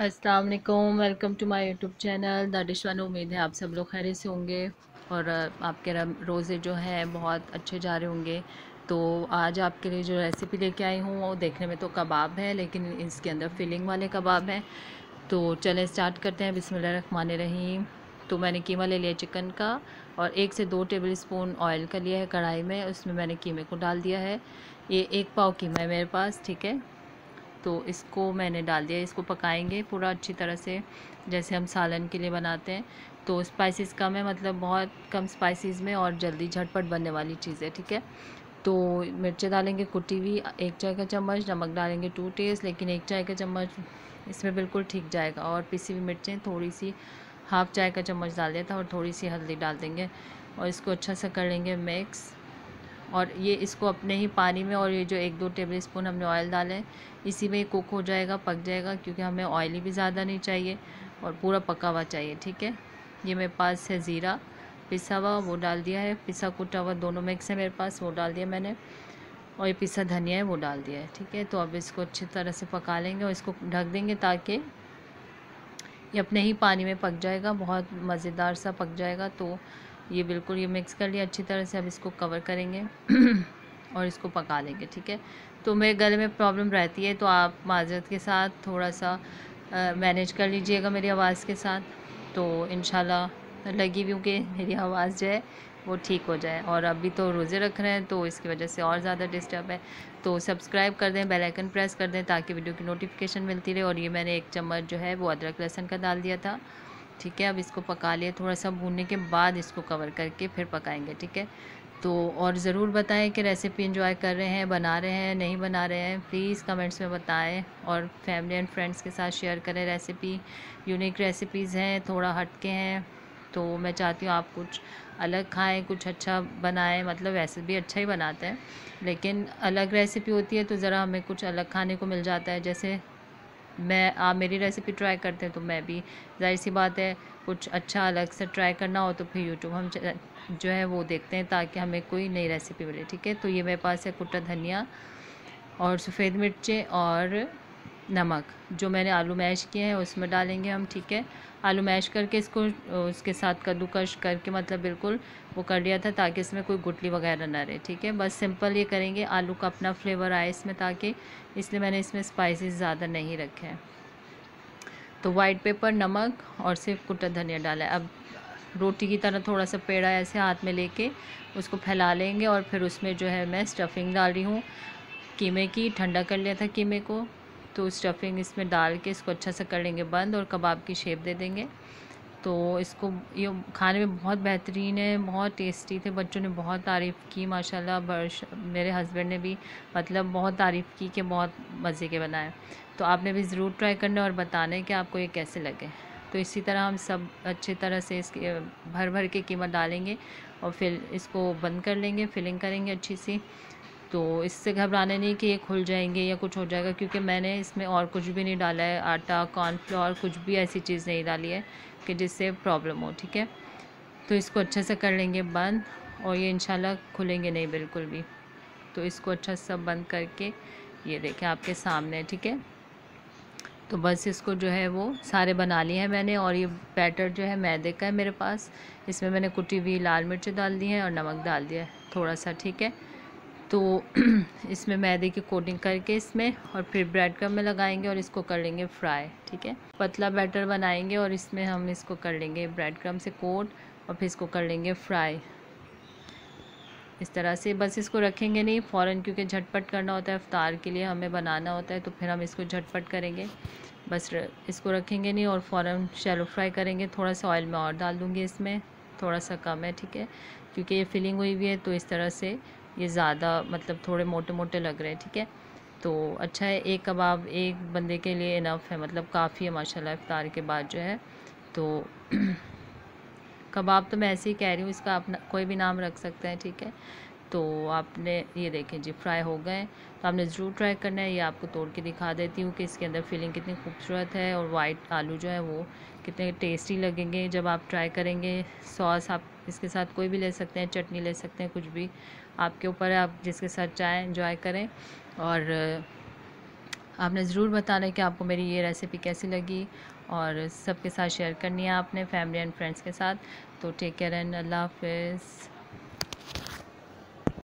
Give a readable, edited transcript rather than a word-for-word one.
अस्सलाम वालेकुम, welcome to my YouTube channel the dish one. उम्मीद है आप सब लोग खैरियत से होंगे और आपके रोज़े जो हैं बहुत अच्छे जा रहे होंगे। तो आज आपके लिए जो रेसिपी लेके आई हूँ वो देखने में तो कबाब है, लेकिन इसके अंदर फिलिंग वाले कबाब हैं। तो चलें स्टार्ट करते हैं। बिस्मिल्लाहिर्रहमानिर्रहीम। तो मैंने कीमा ले लिया चिकन का और 1 से 2 टेबल स्पून ऑयल का लिया है कढ़ाई में, उसमें मैंने कीमे को डाल दिया है। ये 1 पाव कीमा है मेरे पास, ठीक है। तो इसको मैंने डाल दिया, इसको पकाएंगे पूरा अच्छी तरह से जैसे हम सालन के लिए बनाते हैं। तो स्पाइसेस कम है, मतलब बहुत कम स्पाइसेस में और जल्दी झटपट बनने वाली चीज़ है, ठीक है। तो मिर्चें डालेंगे कुटी हुई 1 चाय का चम्मच, नमक डालेंगे 2 टेस्ट, लेकिन 1 चाय का चम्मच इसमें बिल्कुल ठीक जाएगा। और पिसी हुई मिर्चें थोड़ी सी, हाफ़ चाय का चम्मच डाल दिया था, और थोड़ी सी हल्दी डाल देंगे और इसको अच्छा सा कर लेंगे मिक्स। और ये इसको अपने ही पानी में, और ये जो 1-2 टेबल स्पून हमने ऑयल डाले हैं इसी में कुक हो जाएगा, पक जाएगा, क्योंकि हमें ऑयली भी ज़्यादा नहीं चाहिए और पूरा पका हुआ चाहिए, ठीक है। ये मेरे पास है ज़ीरा पिसा हुआ, वो डाल दिया है, पिसा कुटा हुआ दोनों मिक्स है मेरे पास, वो डाल दिया मैंने। और ये पिसा धनिया है वो डाल दिया है, ठीक है। तो अब इसको अच्छी तरह से पका लेंगे और इसको ढक देंगे ताकि ये अपने ही पानी में पक जाएगा, बहुत मज़ेदार सा पक जाएगा। तो ये बिल्कुल ये मिक्स कर लिया अच्छी तरह से, अब इसको कवर करेंगे और इसको पका लेंगे, ठीक है। तो मेरे गले में प्रॉब्लम रहती है, तो आप माज़रत के साथ थोड़ा सा मैनेज कर लीजिएगा मेरी आवाज़ के साथ। तो इंशाल्लाह लगी भी हूँ कि मेरी आवाज़ जो है वो ठीक हो जाए। और अभी तो रोज़े रख रहे हैं तो इसकी वजह से और ज़्यादा डिस्टर्ब है। तो सब्सक्राइब कर दें, बेल आइकन प्रेस कर दें ताकि वीडियो की नोटिफिकेशन मिलती रहे। और ये मैंने 1 चम्मच जो है वो अदरक लहसुन का डाल दिया था, ठीक है। अब इसको पका लिया, थोड़ा सा भूनने के बाद इसको कवर करके फिर पकाएंगे, ठीक है। तो और ज़रूर बताएं कि रेसिपी एंजॉय कर रहे हैं, बना रहे हैं, नहीं बना रहे हैं, प्लीज़ कमेंट्स में बताएं। और फैमिली एंड फ्रेंड्स के साथ शेयर करें रेसिपी। यूनिक रेसिपीज़ हैं, थोड़ा हटके हैं, तो मैं चाहती हूँ आप कुछ अलग खाएं, कुछ अच्छा बनाएं। मतलब वैसे भी अच्छा ही बनाते हैं, लेकिन अलग रेसिपी होती है तो ज़रा हमें कुछ अलग खाने को मिल जाता है। जैसे मैं आप मेरी रेसिपी ट्राई करते हैं तो मैं भी, ज़ाहिर सी बात है, कुछ अच्छा अलग से ट्राई करना हो तो फिर यूट्यूब हम जो है वो देखते हैं ताकि हमें कोई नई रेसिपी मिले, ठीक है। तो ये मेरे पास है कुटा धनिया और सफ़ेद मिर्चें और नमक, जो मैंने आलू मैश किए हैं उसमें डालेंगे हम, ठीक है। आलू मैश करके इसको उसके साथ कद्दूकश करके, मतलब बिल्कुल वो कर लिया था ताकि इसमें कोई गुठली वगैरह ना रहे, ठीक है। बस सिंपल ये करेंगे, आलू का अपना फ्लेवर आए इसमें, ताकि इसलिए मैंने इसमें स्पाइसेस ज़्यादा नहीं रखे हैं। तो वाइट पेपर, नमक और सिर्फ कुटा धनिया डाला है। अब रोटी की तरह थोड़ा सा पेड़ा ऐसे हाथ में लेके उसको फैला लेंगे और फिर उसमें जो है मैं स्टफिंग डाल रही हूँ कीमे की। ठंडा कर लिया था कीमे को, तो स्टफिंग इसमें डाल के इसको अच्छा सा कर लेंगे बंद और कबाब की शेप दे देंगे। तो इसको ये खाने में बहुत बेहतरीन है, बहुत टेस्टी थे, बच्चों ने बहुत तारीफ़ की माशाल्लाह। मेरे हस्बैंड ने भी मतलब बहुत तारीफ़ की कि बहुत मज़े के बनाए। तो आपने भी ज़रूर ट्राई करना और बताना है कि आपको ये कैसे लगे। तो इसी तरह हम सब अच्छी तरह से इसके भर भर के कीमा डालेंगे और फिर इसको बंद कर लेंगे, फिलिंग करेंगे अच्छी सी। तो इससे घबराने नहीं कि ये खुल जाएंगे या कुछ हो जाएगा, क्योंकि मैंने इसमें और कुछ भी नहीं डाला है, आटा, कॉर्नफ्लोर, कुछ भी ऐसी चीज़ नहीं डाली है कि जिससे प्रॉब्लम हो, ठीक है। तो इसको अच्छे से कर लेंगे बंद और ये इंशाल्लाह खुलेंगे नहीं बिल्कुल भी। तो इसको अच्छा सब बंद करके ये देखें आपके सामने, ठीक है। तो बस इसको जो है वो सारे बना लिए हैं मैंने। और ये बैटर जो है मैदे का है मेरे पास, इसमें मैंने कुटी हुई लाल मिर्च डाल दी है और नमक डाल दिया है थोड़ा सा, ठीक है। तो इसमें मैदे की कोटिंग करके इसमें और फिर ब्रेड क्रम्ब में लगाएंगे और इसको कर लेंगे फ्राई, ठीक है। पतला बैटर बनाएंगे और इसमें हम इसको कर लेंगे ब्रेड क्रम्ब से कोट और फिर इसको कर लेंगे फ्राई इस तरह से। बस इसको रखेंगे नहीं फ़ौरन, क्योंकि झटपट करना होता है, इफ्तार के लिए हमें बनाना होता है, तो फिर हम इसको झटपट करेंगे। बस इसको रखेंगे नहीं और फ़ौरन शैलो फ्राई करेंगे। थोड़ा सा ऑयल मैं और डाल दूँगी इसमें, थोड़ा सा कम है, ठीक है, क्योंकि ये फिलिंग हुई हुई है तो इस तरह से ये ज़्यादा मतलब थोड़े मोटे मोटे लग रहे हैं, ठीक है। तो अच्छा है, एक कबाब एक बंदे के लिए इनफ है, मतलब काफ़ी है माशाल्लाह इफ्तार के बाद जो है। तो कबाब तो मैं ऐसे ही कह रही हूँ, इसका अपना कोई भी नाम रख सकते हैं, ठीक है। तो आपने ये देखें जी फ्राई हो गए, तो आपने ज़रूर ट्राई करना है। ये आपको तोड़ के दिखा देती हूँ कि इसके अंदर फिलिंग कितनी खूबसूरत है और वाइट आलू जो है वो कितने टेस्टी लगेंगे जब आप ट्राई करेंगे। सॉस आप इसके साथ कोई भी ले सकते हैं, चटनी ले सकते हैं, कुछ भी आपके ऊपर है, आप जिसके साथ चाहें एंजॉय करें। और आपने ज़रूर बताना है कि आपको मेरी ये रेसिपी कैसी लगी, और सबके साथ शेयर करनी है आपने, फैमिली एंड फ्रेंड्स के साथ। तो टेक केयर एंड अल्लाह हाफ़िज़।